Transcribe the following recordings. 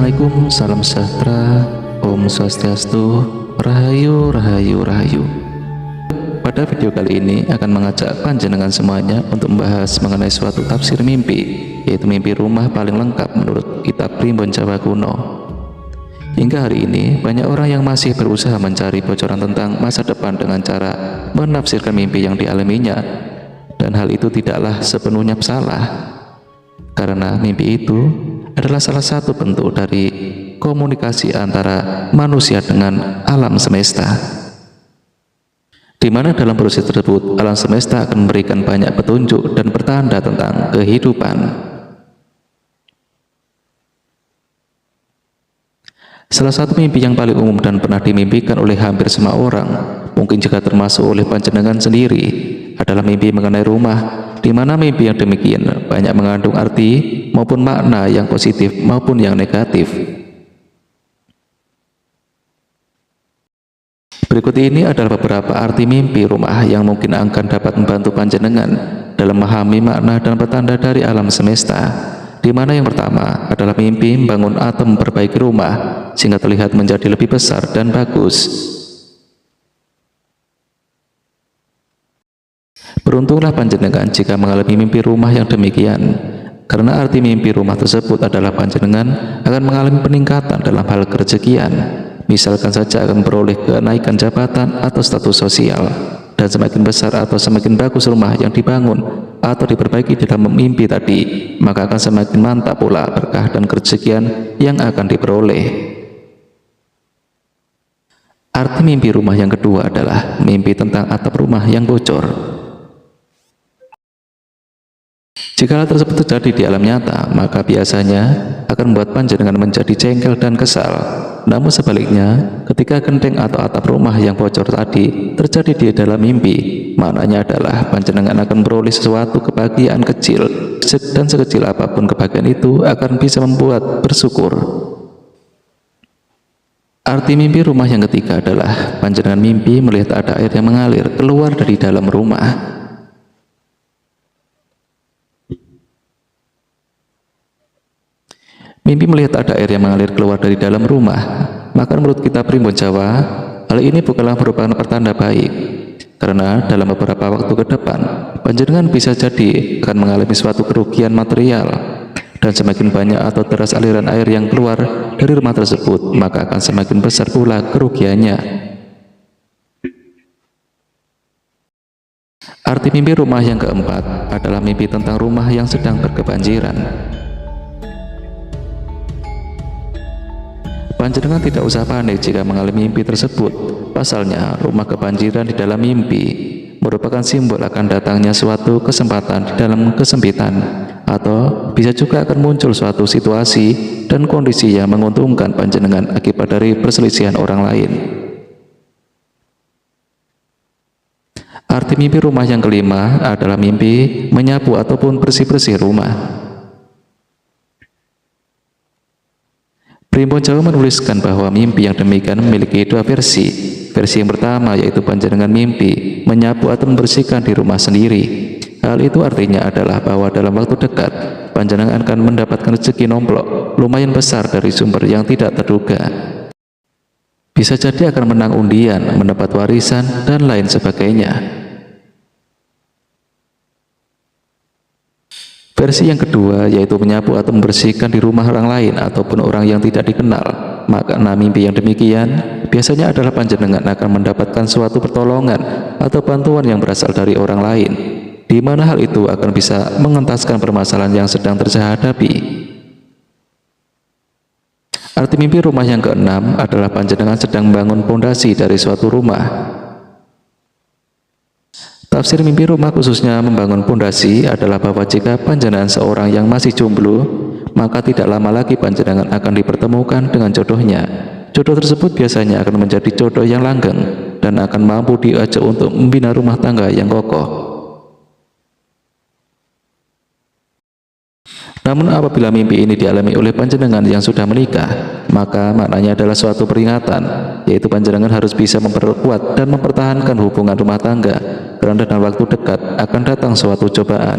Assalamualaikum, salam sejahtera, Om Swastiastu, Rahayu, Rahayu, Rahayu. Pada video kali ini akan mengajak panjenengan semuanya untuk membahas mengenai suatu tafsir mimpi, yaitu mimpi rumah paling lengkap menurut kitab Primbon Jawa Kuno. Hingga hari ini, banyak orang yang masih berusaha mencari bocoran tentang masa depan dengan cara menafsirkan mimpi yang dialaminya, dan hal itu tidaklah sepenuhnya salah, karena mimpi itu adalah salah satu bentuk dari komunikasi antara manusia dengan alam semesta, di mana dalam proses tersebut alam semesta akan memberikan banyak petunjuk dan pertanda tentang kehidupan. Salah satu mimpi yang paling umum dan pernah dimimpikan oleh hampir semua orang, mungkin juga termasuk oleh panjenengan sendiri, adalah mimpi mengenai rumah, di mana mimpi yang demikian banyak mengandung arti maupun makna yang positif maupun yang negatif. Berikut ini adalah beberapa arti mimpi rumah yang mungkin akan dapat membantu panjenengan dalam memahami makna dan petanda dari alam semesta, di mana yang pertama adalah mimpi membangun atau memperbaiki rumah sehingga terlihat menjadi lebih besar dan bagus. Beruntunglah panjenengan jika mengalami mimpi rumah yang demikian, karena arti mimpi rumah tersebut adalah panjenengan akan mengalami peningkatan dalam hal kerezekian. Misalkan saja akan beroleh kenaikan jabatan atau status sosial, dan semakin besar atau semakin bagus rumah yang dibangun atau diperbaiki di dalam mimpi tadi, maka akan semakin mantap pula berkah dan kerezekian yang akan diperoleh. Arti mimpi rumah yang kedua adalah mimpi tentang atap rumah yang bocor. Jika hal tersebut terjadi di alam nyata, maka biasanya akan membuat panjenengan menjadi jengkel dan kesal. Namun sebaliknya, ketika genteng atau atap rumah yang bocor tadi terjadi di dalam mimpi, maknanya adalah panjenengan akan beroleh sesuatu kebahagiaan kecil, dan sekecil apapun kebahagiaan itu akan bisa membuat bersyukur. Arti mimpi rumah yang ketiga adalah panjenengan mimpi melihat ada air yang mengalir keluar dari dalam rumah. Mimpi melihat ada air yang mengalir keluar dari dalam rumah, maka menurut kitab Primbon Jawa, hal ini bukanlah merupakan pertanda baik, karena dalam beberapa waktu ke depan, panjenengan bisa jadi akan mengalami suatu kerugian material, dan semakin banyak atau deras aliran air yang keluar dari rumah tersebut, maka akan semakin besar pula kerugiannya. Arti mimpi rumah yang keempat adalah mimpi tentang rumah yang sedang berkebanjiran. Panjenengan tidak usah panik jika mengalami mimpi tersebut. Pasalnya, rumah kebanjiran di dalam mimpi merupakan simbol akan datangnya suatu kesempatan di dalam kesempitan, atau bisa juga akan muncul suatu situasi dan kondisi yang menguntungkan panjenengan akibat dari perselisihan orang lain. Arti mimpi rumah yang kelima adalah mimpi menyapu ataupun bersih-bersih rumah. Primbon Jawa menuliskan bahwa mimpi yang demikian memiliki dua versi. Versi yang pertama yaitu panjenengan mimpi menyapu atau membersihkan di rumah sendiri. Hal itu artinya adalah bahwa dalam waktu dekat panjenengan akan mendapatkan rezeki nomplok lumayan besar dari sumber yang tidak terduga. Bisa jadi akan menang undian, mendapat warisan, dan lain sebagainya. Versi yang kedua yaitu menyapu atau membersihkan di rumah orang lain ataupun orang yang tidak dikenal. Makna mimpi yang demikian biasanya adalah panjenengan akan mendapatkan suatu pertolongan atau bantuan yang berasal dari orang lain, di mana hal itu akan bisa mengentaskan permasalahan yang sedang terhadapi. Arti mimpi rumah yang keenam adalah panjenengan sedang membangun pondasi dari suatu rumah. Tafsir mimpi rumah khususnya membangun pondasi adalah bahwa jika panjenengan seorang yang masih jomblo, maka tidak lama lagi panjenengan akan dipertemukan dengan jodohnya. Jodoh tersebut biasanya akan menjadi jodoh yang langgeng dan akan mampu diajak untuk membina rumah tangga yang kokoh. Namun apabila mimpi ini dialami oleh panjenengan yang sudah menikah, maka maknanya adalah suatu peringatan, yaitu panjenengan harus bisa memperkuat dan mempertahankan hubungan rumah tangga, karena dalam waktu dekat akan datang suatu cobaan.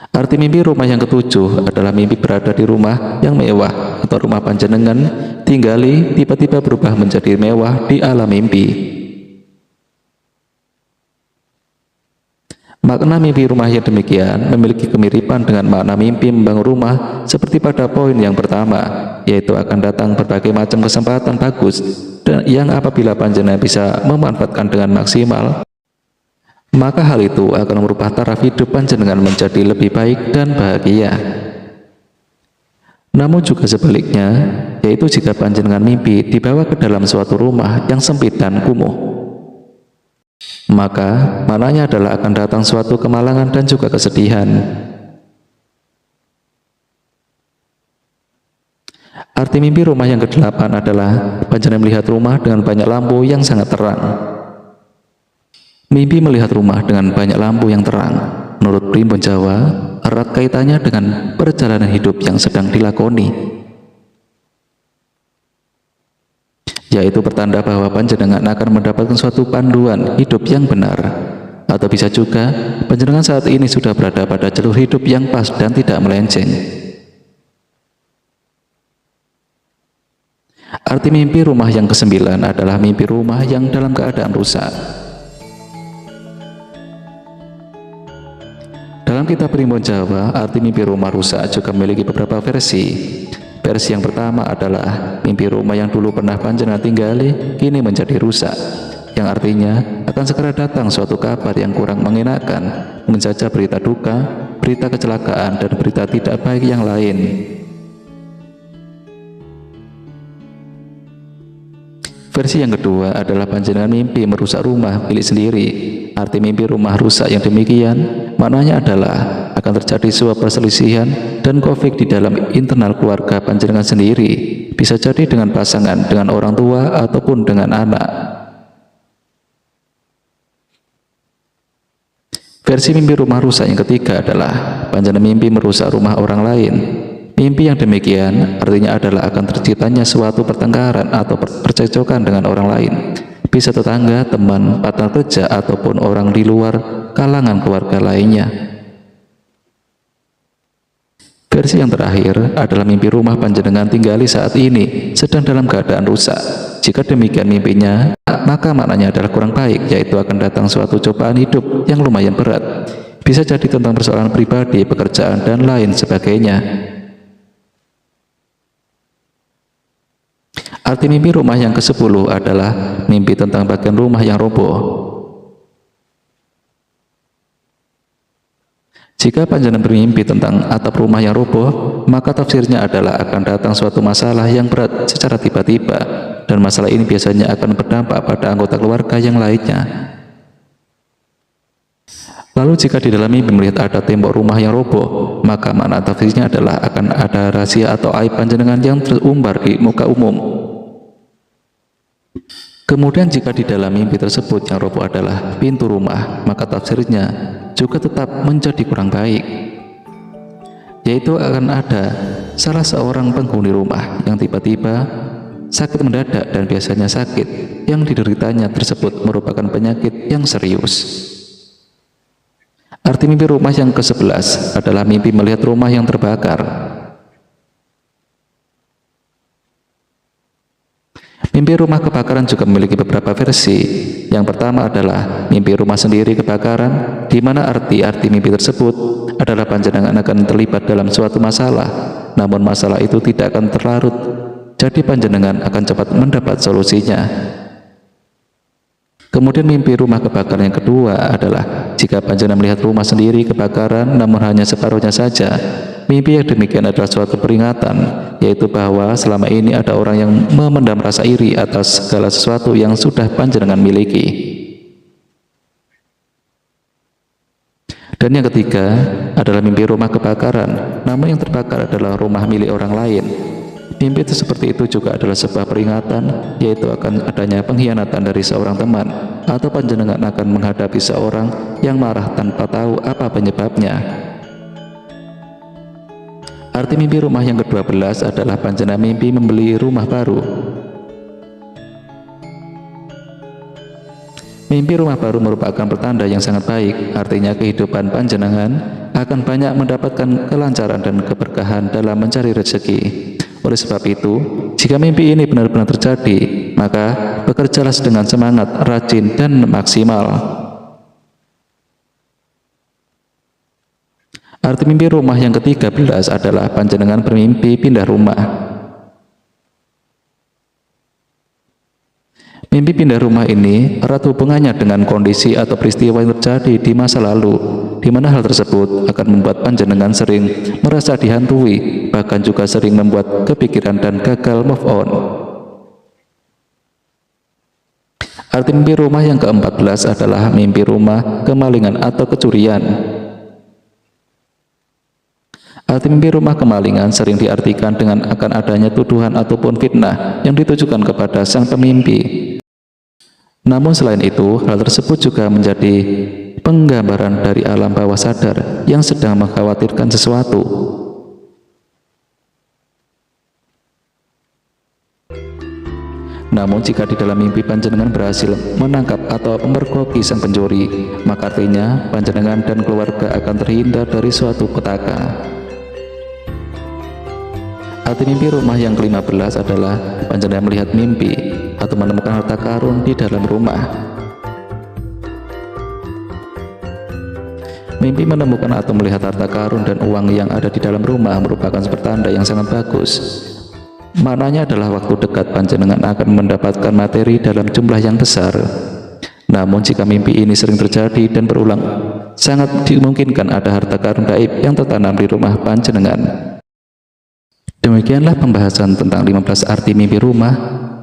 Arti mimpi rumah yang ketujuh adalah mimpi berada di rumah yang mewah atau rumah panjenengan tinggali tiba-tiba berubah menjadi mewah di alam mimpi. Makna mimpi rumah yang demikian memiliki kemiripan dengan makna mimpi membangun rumah seperti pada poin yang pertama, yaitu akan datang berbagai macam kesempatan bagus dan yang apabila panjenengan bisa memanfaatkan dengan maksimal, maka hal itu akan merubah taraf hidup panjenengan menjadi lebih baik dan bahagia. Namun juga sebaliknya, yaitu jika panjenengan mimpi dibawa ke dalam suatu rumah yang sempit dan kumuh, maka maknanya adalah akan datang suatu kemalangan dan juga kesedihan. Arti mimpi rumah yang kedelapan adalah panjenengan melihat rumah dengan banyak lampu yang sangat terang. Mimpi melihat rumah dengan banyak lampu yang terang, menurut Primbon Jawa, erat kaitannya dengan perjalanan hidup yang sedang dilakoni, yaitu pertanda bahwa panjenengan akan mendapatkan suatu panduan hidup yang benar. Atau bisa juga panjenengan saat ini sudah berada pada jalur hidup yang pas dan tidak melenceng. Arti mimpi rumah yang kesembilan adalah mimpi rumah yang dalam keadaan rusak. Dalam kitab Primbon Jawa, arti mimpi rumah rusak juga memiliki beberapa versi. Versi yang pertama adalah mimpi rumah yang dulu pernah panjenengan tinggali kini menjadi rusak, yang artinya akan segera datang suatu kabar yang kurang mengenakan, mungkin saja berita duka, berita kecelakaan, dan berita tidak baik yang lain. Versi yang kedua adalah panjenengan mimpi merusak rumah milik sendiri. Arti mimpi rumah rusak yang demikian maknanya adalah akan terjadi sebuah perselisihan dan konflik di dalam internal keluarga panjenengan sendiri, bisa jadi dengan pasangan, dengan orang tua, ataupun dengan anak. Versi mimpi rumah rusak yang ketiga adalah panjenengan mimpi merusak rumah orang lain. Mimpi yang demikian artinya adalah akan terciptanya suatu pertengkaran atau percekcokan dengan orang lain, bisa tetangga, teman, partner kerja, ataupun orang di luar kalangan keluarga lainnya. Versi yang terakhir adalah mimpi rumah panjenengan tinggali saat ini sedang dalam keadaan rusak. Jika demikian mimpinya, maka maknanya adalah kurang baik, yaitu akan datang suatu cobaan hidup yang lumayan berat, bisa jadi tentang persoalan pribadi, pekerjaan, dan lain sebagainya. Arti mimpi rumah yang ke-10 adalah mimpi tentang bagian rumah yang roboh. Jika panjenengan bermimpi tentang atap rumah yang roboh, maka tafsirnya adalah akan datang suatu masalah yang berat secara tiba-tiba, dan masalah ini biasanya akan berdampak pada anggota keluarga yang lainnya. Lalu jika di dalam mimpi melihat ada tembok rumah yang roboh, maka makna tafsirnya adalah akan ada rahasia atau aib panjenengan yang terumbar di muka umum. Kemudian jika di dalam mimpi tersebut yang roboh adalah pintu rumah, maka tafsirnya juga tetap menjadi kurang baik, yaitu akan ada salah seorang penghuni rumah yang tiba-tiba sakit mendadak, dan biasanya sakit yang dideritanya tersebut merupakan penyakit yang serius. Arti mimpi rumah yang ke-11 adalah mimpi melihat rumah yang terbakar. Mimpi rumah kebakaran juga memiliki beberapa versi. Yang pertama adalah mimpi rumah sendiri kebakaran, di mana arti mimpi tersebut adalah panjenengan akan terlibat dalam suatu masalah, namun masalah itu tidak akan terlarut, jadi panjenengan akan cepat mendapat solusinya. Kemudian mimpi rumah kebakaran yang kedua adalah jika panjenengan melihat rumah sendiri kebakaran namun hanya separuhnya saja. Mimpi yang demikian adalah suatu peringatan, yaitu bahwa selama ini ada orang yang memendam rasa iri atas segala sesuatu yang sudah panjenengan miliki. Dan yang ketiga adalah mimpi rumah kebakaran, namun yang terbakar adalah rumah milik orang lain. Mimpi itu seperti itu juga adalah sebuah peringatan, yaitu akan adanya pengkhianatan dari seorang teman, atau panjenengan akan menghadapi seorang yang marah tanpa tahu apa penyebabnya. Arti mimpi rumah yang ke-12 adalah panjenengan mimpi membeli rumah baru. Mimpi rumah baru merupakan pertanda yang sangat baik, artinya kehidupan panjenengan akan banyak mendapatkan kelancaran dan keberkahan dalam mencari rezeki. Oleh sebab itu, jika mimpi ini benar-benar terjadi, maka bekerjalah dengan semangat, rajin, dan maksimal. Arti mimpi rumah yang ke-13 adalah panjenengan bermimpi pindah rumah. Mimpi pindah rumah ini erat hubungannya dengan kondisi atau peristiwa yang terjadi di masa lalu, di mana hal tersebut akan membuat panjenengan sering merasa dihantui, bahkan juga sering membuat kepikiran dan gagal move on. Arti mimpi rumah yang ke-14 adalah mimpi rumah kemalingan atau kecurian. Arti mimpi rumah kemalingan sering diartikan dengan akan adanya tuduhan ataupun fitnah yang ditujukan kepada sang pemimpi. Namun selain itu, hal tersebut juga menjadi penggambaran dari alam bawah sadar yang sedang mengkhawatirkan sesuatu. Namun jika di dalam mimpi panjenengan berhasil menangkap atau memergoki sang pencuri, maka artinya panjenengan dan keluarga akan terhindar dari suatu petaka. Arti mimpi rumah yang ke-15 adalah panjenengan melihat mimpi atau menemukan harta karun di dalam rumah. Mimpi menemukan atau melihat harta karun dan uang yang ada di dalam rumah merupakan pertanda yang sangat bagus. Maknanya adalah waktu dekat panjenengan akan mendapatkan materi dalam jumlah yang besar. Namun jika mimpi ini sering terjadi dan berulang, sangat dimungkinkan ada harta karun gaib yang tertanam di rumah panjenengan. Demikianlah pembahasan tentang 15 arti mimpi rumah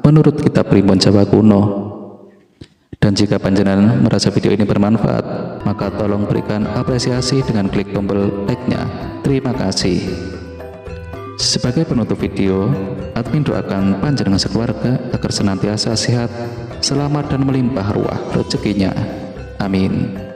menurut kitab Primbon Jawa Kuno. Dan jika panjenengan merasa video ini bermanfaat, maka tolong berikan apresiasi dengan klik tombol like-nya. Terima kasih. Sebagai penutup video, admin doakan panjenengan sekeluarga agar senantiasa sehat, selamat dan melimpah ruah rezekinya. Amin.